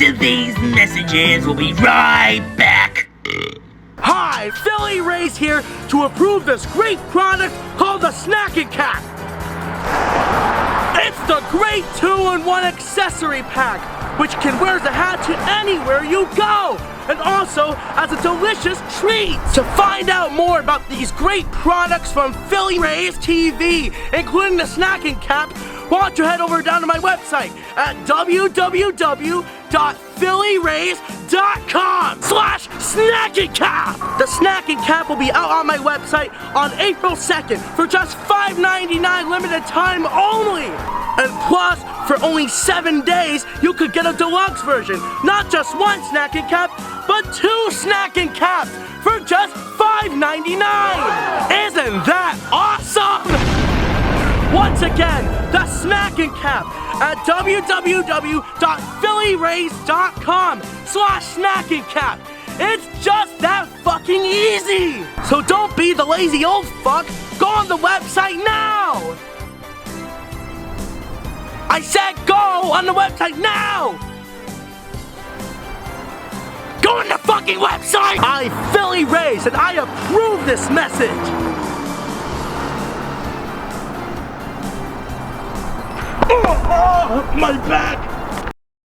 after these messages. We'll be right back. Hi, Philly Rays here to approve this great product called the Snacking Cap. It's the great 2-in-1 accessory pack, which can wear as a hat to anywhere you go, and also as a delicious treat. To find out more about these great products from Philly Rays TV, including the Snacking Cap, why don't you head over down to my website at www.phillyrays.com/snackingcap. The Snacking Cap will be out on my website on April 2nd for just $5.99 limited time only. And plus, for only 7 days, you could get a deluxe version. Not just one Snacking Cap, but 2 Snacking Caps for just $5.99. Isn't that awesome? Once again, the Snacking Cap at www.phillyrays.com/snackingcap. It's just that fucking easy. So don't be the lazy old fuck. Go on the website now. I said go on the website now. Go on the fucking website. I'm Philly Rays and I approve this message. Oh, my back!